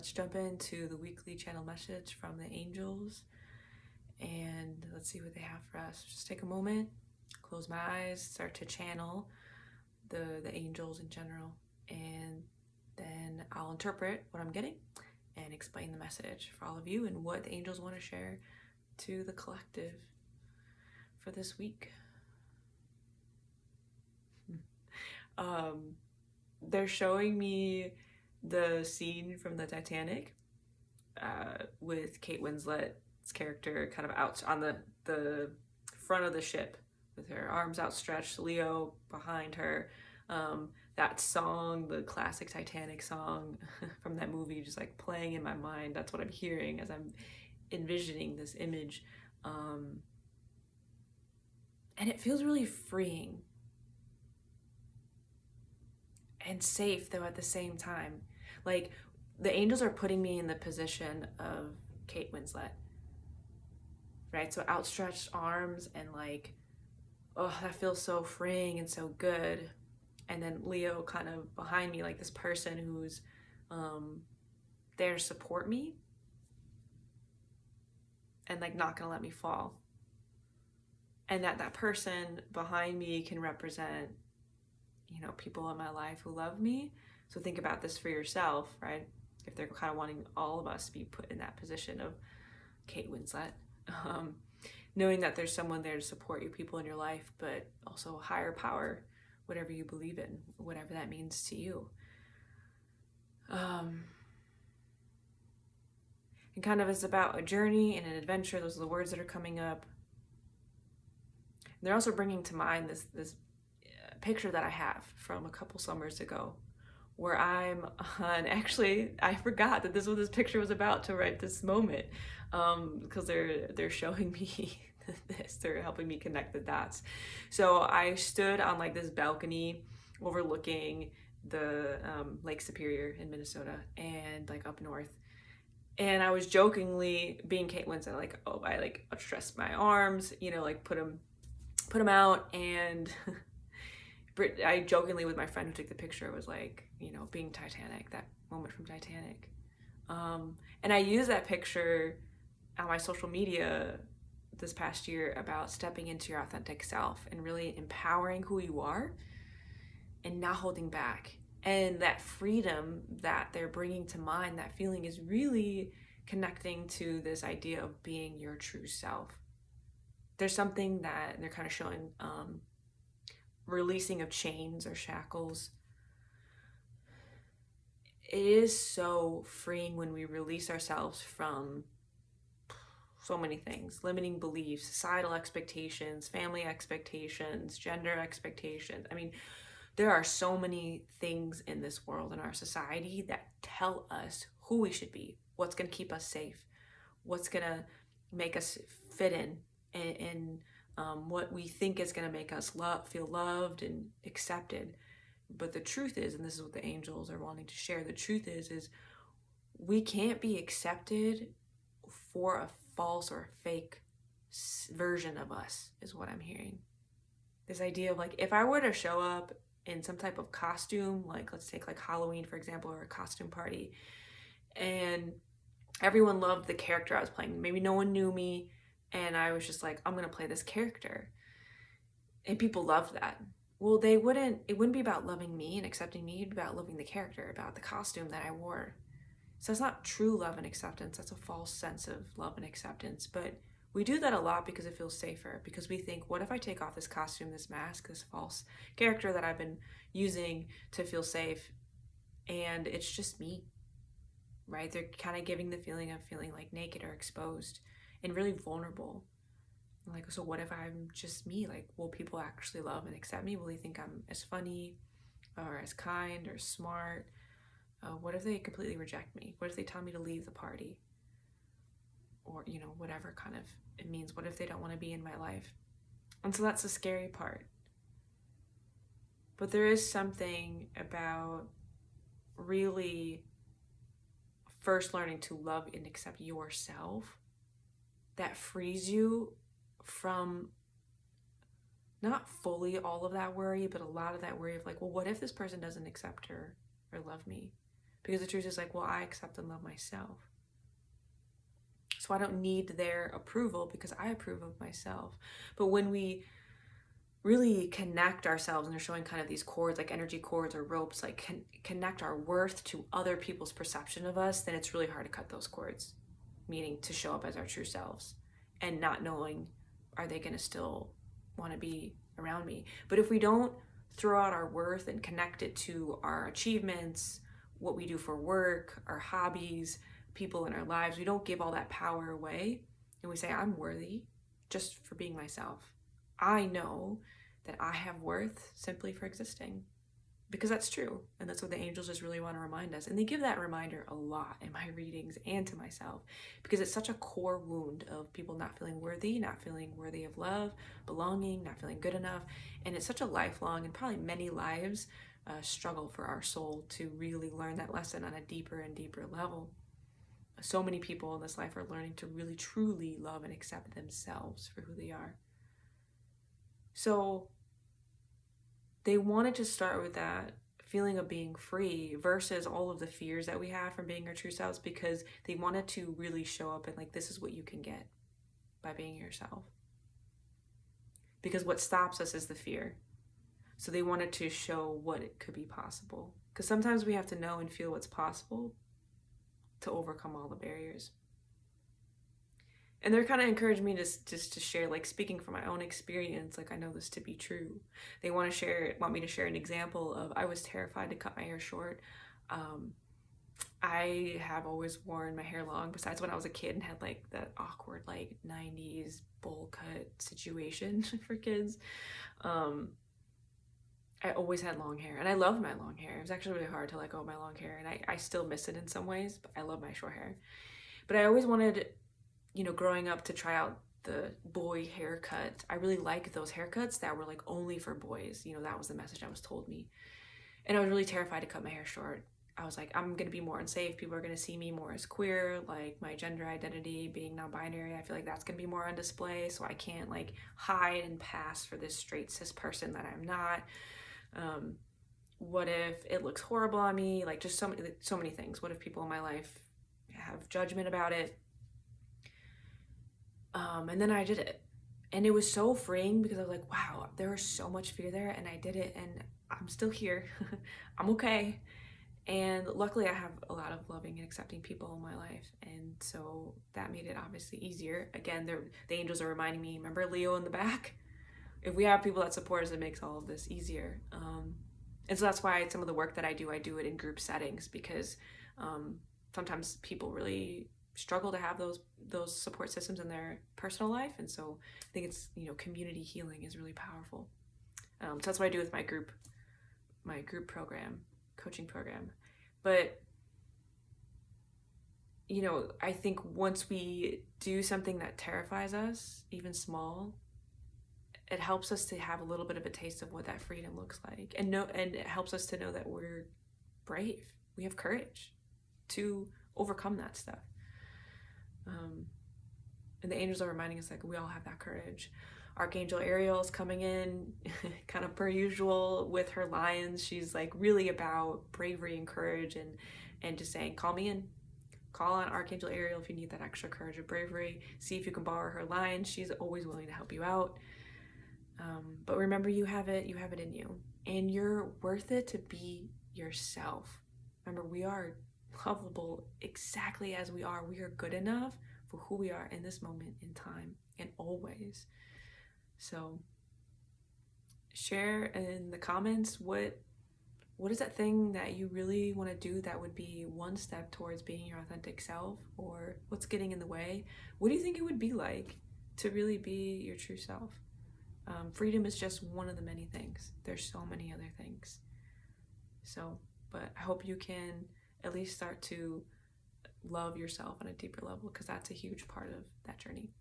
Let's jump into the weekly channel message from the angels and let's see what they have for us. Just take a moment, close my eyes, start to channel the angels in general, and then I'll interpret what I'm getting and explain the message for all of you and what the angels want to share to the collective for this week. They're showing me the scene from the Titanic with Kate Winslet's character kind of out on the front of the ship with her arms outstretched, Leo behind her. That song, the classic Titanic song from that movie, just like playing in my mind. That's what I'm hearing as I'm envisioning this image. And it feels really freeing and safe, though, at the same time. Like, the angels are putting me in the position of Kate Winslet, right? So outstretched arms and like, oh, that feels so freeing and so good. And then Leo kind of behind me, like this person who's there to support me and like not gonna let me fall. And that person behind me can represent, you know, people in my life who love me. So think about this for yourself, right? If they're kind of wanting all of us to be put in that position of Kate Winslet, knowing that there's someone there to support you, people in your life, but also a higher power, whatever you believe in, whatever that means to you. And kind of is about a journey and an adventure. Those are the words that are coming up. They're also bringing to mind this picture that I have from a couple summers ago, where I'm on. Actually, I forgot that this is what this picture was about to write this moment, because they're showing me this. They're helping me connect the dots. So I stood on like this balcony overlooking the Lake Superior in Minnesota and like up north. And I was jokingly being Kate Winslet, like, oh, I like stretched my arms, you know, like put them out, and I jokingly with my friend who took the picture was like, you know, being Titanic, that moment from Titanic. And I used that picture on my social media this past year about stepping into your authentic self and really empowering who you are and not holding back. And that freedom that they're bringing to mind, that feeling is really connecting to this idea of being your true self. There's something that they're kind of showing, releasing of chains or shackles. It is so freeing when we release ourselves from so many things: limiting beliefs, societal expectations, family expectations, gender expectations. I mean, there are so many things in this world, in our society, that tell us who we should be, what's going to keep us safe, what's going to make us fit in, and what we think is going to make us feel loved and accepted. But the truth is, and this is what the angels are wanting to share, the truth is we can't be accepted for a false or a fake version of us, is what I'm hearing. This idea of like, if I were to show up in some type of costume, like let's take like Halloween, for example, or a costume party, and everyone loved the character I was playing. Maybe no one knew me, and I was just like, I'm gonna play this character. And people loved that. Well, it wouldn't be about loving me and accepting me, it'd be about loving the character, about the costume that I wore. So that's not true love and acceptance, that's a false sense of love and acceptance. But we do that a lot because it feels safer, because we think, what if I take off this costume, this mask, this false character that I've been using to feel safe, and it's just me, right? They're kind of giving the feeling of feeling like naked or exposed and really vulnerable. Like, so what if I'm just me? Like, will people actually love and accept me? Will they think I'm as funny or as kind or smart? What if they completely reject me? What if they tell me to leave the party? Or, you know, whatever kind of it means. What if they don't want to be in my life? And so that's the scary part. But there is something about really first learning to love and accept yourself that frees you from not fully all of that worry, but a lot of that worry of like, well, what if this person doesn't accept her or love me? Because the truth is like, well, I accept and love myself. So I don't need their approval because I approve of myself. But when we really connect ourselves, and they're showing kind of these cords, like energy cords or ropes, like connect our worth to other people's perception of us, then it's really hard to cut those cords, meaning to show up as our true selves and not knowing, are they going to still want to be around me? But if we don't throw out our worth and connect it to our achievements, what we do for work, our hobbies, people in our lives, we don't give all that power away, and we say, I'm worthy just for being myself. I know that I have worth simply for existing, because that's true. And that's what the angels just really want to remind us. And they give that reminder a lot in my readings and to myself, because it's such a core wound of people not feeling worthy of love, belonging, not feeling good enough. And it's such a lifelong and probably many lives struggle for our soul to really learn that lesson on a deeper and deeper level. So many people in this life are learning to really truly love and accept themselves for who they are. So they wanted to start with that feeling of being free versus all of the fears that we have from being our true selves, because they wanted to really show up and like, this is what you can get by being yourself. Because what stops us is the fear. So they wanted to show what it could be possible. Because sometimes we have to know and feel what's possible to overcome all the barriers. And they're kind of encouraged me just to share, like, speaking from my own experience, like, I know this to be true. They want me to share an example of, I was terrified to cut my hair short. I have always worn my hair long, besides when I was a kid and had like that awkward like 90s bowl cut situation for kids. I always had long hair, and I loved my long hair. It was actually really hard to let go of my long hair, and I still miss it in some ways, but I love my short hair. But I always wanted, growing up, to try out the boy haircut. I really liked those haircuts that were like only for boys. That was the message that was told me. And I was really terrified to cut my hair short. I was like, I'm gonna be more unsafe. People are gonna see me more as queer, like my gender identity being non-binary. I feel like that's gonna be more on display, so I can't like hide and pass for this straight cis person that I'm not. What if it looks horrible on me? Like, just so many things. What if people in my life have judgment about it? And then I did it, and it was so freeing, because I was like, wow, there was so much fear there, and I did it, and I'm still here. I'm okay. And luckily I have a lot of loving and accepting people in my life, and so that made it obviously easier. Again, the angels are reminding me, remember Leo in the back? If we have people that support us, it makes all of this easier. And so that's why some of the work that I do it in group settings, because sometimes people really struggle to have those support systems in their personal life, and so I think it's, community healing is really powerful. So that's what I do with my group coaching program. But I think once we do something that terrifies us, even small, it helps us to have a little bit of a taste of what that freedom looks like, and it helps us to know that we're brave. We have courage to overcome that stuff. And the angels are reminding us, like, we all have that courage. Archangel Ariel's coming in kind of per usual with her lions. She's like really about bravery and courage, and just saying, call me in. Call on Archangel Ariel if you need that extra courage or bravery. See if you can borrow her lions. She's always willing to help you out. But remember, you have it in you, and you're worth it to be yourself. Remember, we are lovable exactly as we are. We are good enough for who we are in this moment in time, and always. So share in the comments, what is that thing that you really want to do that would be one step towards being your authentic self, or what's getting in the way? What do you think it would be like to really be your true self? Freedom is just one of the many things. There's so many other things. But I hope you can at least start to love yourself on a deeper level, because that's a huge part of that journey.